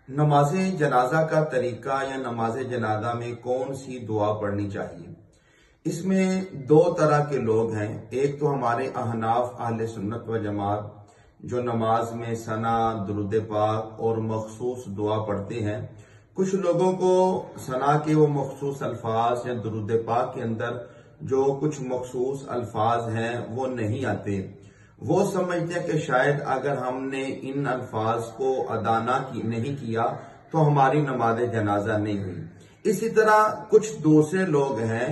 नमाज जनाजा का तरीका या नमाज जनाजा में कौन सी दुआ पढ़नी चाहिए। इसमें दो तरह के लोग हैं। एक तो हमारे अहनाफ अहले सुन्नत व जमात जो नमाज में सना, दुरूद पाक और मखसूस दुआ पढ़ते हैं। कुछ लोगों को सना के वो मखसूस अल्फाज या दुरूद पाक के अंदर जो कुछ मखसूस अल्फाज हैं वो नहीं आते। वो समझते हैं कि शायद अगर हमने इन अल्फाज को अदा नहीं किया तो हमारी नमाज जनाजा नहीं हुई। इसी तरह कुछ दूसरे लोग हैं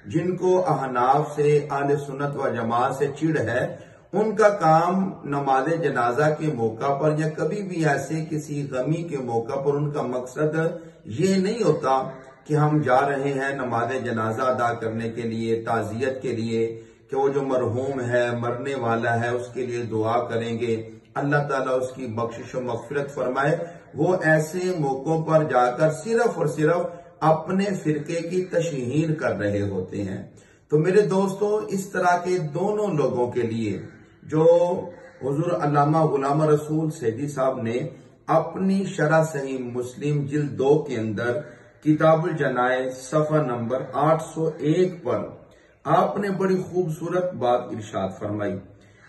जिनको अहनाफ से, अहले सुन्नत व जमात से चिढ़ है। उनका काम नमाज जनाजा के मौका पर या कभी भी ऐसे किसी गमी के मौका पर उनका मकसद ये नहीं होता कि हम जा रहे हैं नमाज जनाजा अदा करने के लिए, ताजियत के लिए, कि वो जो मरहूम है, मरने वाला है, उसके लिए दुआ करेंगे, अल्लाह ताला उसकी बख्शिश और मगफिरत फरमाए। वो ऐसे मौकों पर जाकर सिर्फ और सिर्फ अपने फिरके की तशहीर कर रहे होते हैं। तो मेरे दोस्तों, इस तरह के दोनों लोगों के लिए जो हुजूर अल्लामा गुलाम रसूल सैदी साहब ने अपनी शरह सहीह मुस्लिम जिल्द 2 के अंदर किताबुल जनाइज सफा नंबर 801 पर आपने बड़ी खूबसूरत बात इरशाद फरमाई।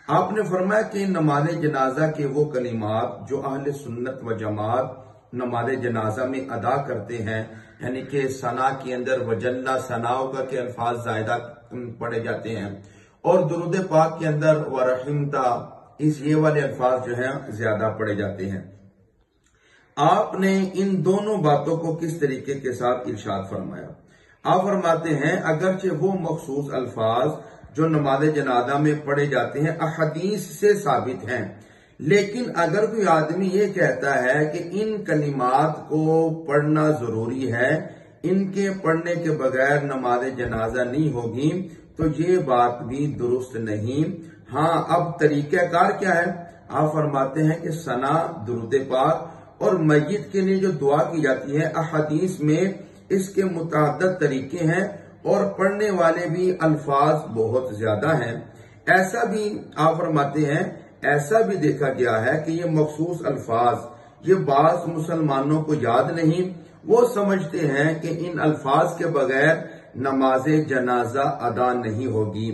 आपने फरमाया कि नमाज जनाजा के वो कलिमात जो अहले सुन्नत व जमात नमाज जनाजा में अदा करते हैं, यानी कि सना के अंदर वजल्ला सनाओं का के अल्फाज ज़ायदा पढ़े जाते हैं और दुरूद पाक के अंदर वरहिमता ये वाले अल्फाज जो हैं ज्यादा पढ़े जाते हैं। आपने इन दोनों बातों को किस तरीके के साथ इरशाद फरमाया। आप फरमाते हैं अगरचे वो मखसूस अल्फाज जो नमाज जनाजा में पढ़े जाते हैं अहदीस से साबित हैं, लेकिन अगर कोई आदमी ये कहता है कि इन कलिमात को पढ़ना जरूरी है, इनके पढ़ने के बगैर नमाज जनाजा नहीं होगी, तो ये बात भी दुरुस्त नहीं। हाँ, अब तरीक़ाकार क्या है। आप फरमाते हैं कि सना, दुरूद पाक और मय्यत के लिए जो दुआ की जाती है अहदीस में इसके मुतअद्दिद तरीके हैं और पढ़ने वाले भी अल्फाज बहुत ज्यादा हैं। ऐसा भी आप फरमाते हैं, ऐसा भी देखा गया है कि ये मखसूस अल्फाज ये बाज़ मुसलमानों को याद नहीं। वो समझते हैं कि इन अल्फाज के बगैर नमाज जनाजा अदा नहीं होगी,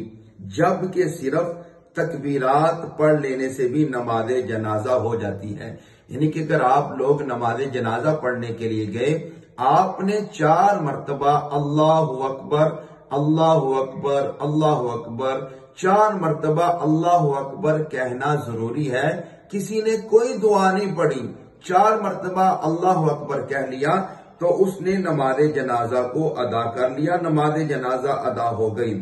जबकि सिर्फ तकबीरात पढ़ लेने से भी नमाज जनाजा हो जाती है। यानी कि अगर आप लोग नमाज जनाजा पढ़ने के लिए गए, आपने 4 मरतबा अल्लाहु अकबर, अल्लाहु अकबर, अल्लाहु अकबर 4 मरतबा अल्लाहु अकबर कहना जरूरी है। किसी ने कोई दुआ नहीं पढ़ी, 4 मरतबा अल्लाहु अकबर कह लिया तो उसने नमाज जनाजा को अदा कर लिया, नमाज जनाजा अदा हो गई।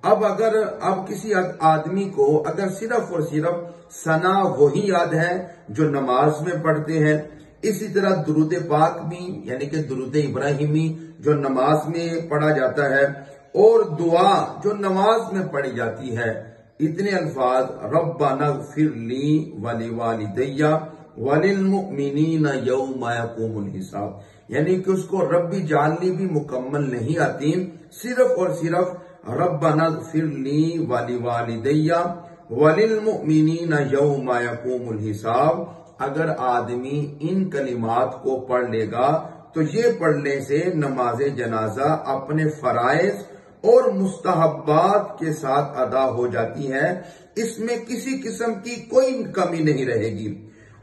अब किसी आदमी को अगर सिर्फ और सिर्फ सना वही याद है जो नमाज में पढ़ते हैं, इसी तरह दुरूद पाक भी यानी कि दुरूद इब्राहिमी जो नमाज में पढ़ा जाता है और दुआ जो नमाज में पढ़ी जाती है, इतने अल्फाज रब्बना ग़फ़िरली वलिवालिदैया वलिलमुमिनीना यौमा यक़ूमुल हिसाब, यानी कि उसको रब्बी जालनी भी मुकम्मल नहीं आती। सिर्फ और सिर्फ रब्बना ग़फ़िरली वलिवालिदैया वलिलमुमिनीना यौमा यक़ूमुल हिसाब अगर आदमी इन कलिमात को पढ़ लेगा तो ये पढ़ने से नमाज जनाजा अपने फराइज और मुस्तहब्बात के साथ अदा हो जाती है। इसमें किसी किस्म की कोई कमी नहीं रहेगी।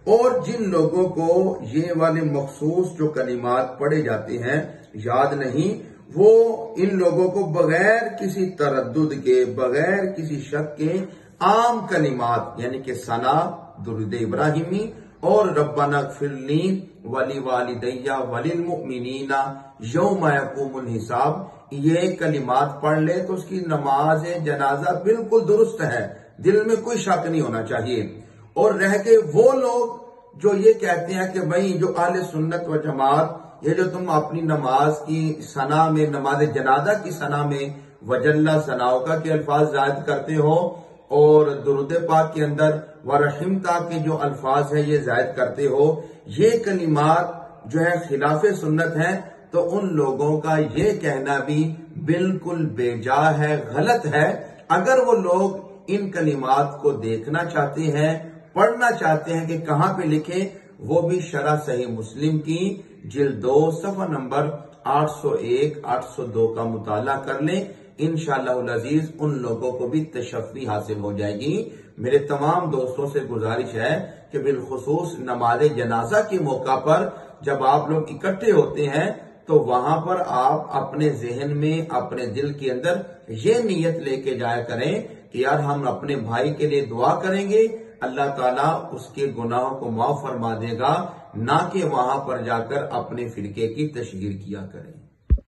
और जिन लोगों को ये वाले मखसूस जो कलिमात पढ़े जाते हैं याद नहीं, वो इन लोगों को बगैर किसी तरद्दुद के, बगैर किसी शक के आम कलिमात यानी कि सना, दुरूद इब्राहिमी और रब्बना ग़फ़िरली वलिवालिदैया वलिलमुमिनीना यौमा यक़ूमुल हिसाब ये कलिमात पढ़ ले तो उसकी नमाज जनाजा बिल्कुल दुरुस्त है, दिल में कोई शक नहीं होना चाहिए। और रह के वो लोग जो ये कहते हैं कि भाई जो अहले सुन्नत व जमात ये जो तुम अपनी नमाज की सना में, नमाज जनाजा की सना में वजल्ला सनाओ का के अल्फाज जायद करते हो और दुरूद पाक के अंदर वरहिमता के जो अल्फाज है ये जायद करते हो, ये कलिमात जो है खिलाफे सुन्नत है, तो उन लोगों का ये कहना भी बिल्कुल बेजा है, गलत है। अगर वो लोग इन कलिमात को देखना चाहते हैं, पढ़ना चाहते हैं कि कहां पे लिखे, وہ بھی شرح صحیح مسلم کی جلد 2 صفحہ نمبر 801 802 کا مطالعہ کر لیں، انشاءاللہ العزیز ان لوگوں کو بھی تشفی حاصل ہو جائے گی۔ میرے تمام دوستوں سے گزارش ہے کہ بالخصوص نماز جنازہ کے موقع پر جب آپ لوگ اکٹھے ہوتے ہیں تو وہاں پر آپ اپنے ذہن میں، اپنے دل کے اندر یہ نیت لے کے جایا کریں کہ یار ہم اپنے بھائی کے لیے دعا کریں گے، اللہ تعالیٰ اس کے گناہوں کو معاف فرما دے گا، نہ کہ وہاں پر جا کر اپنے فرقے کی تشہیر کیا کریں۔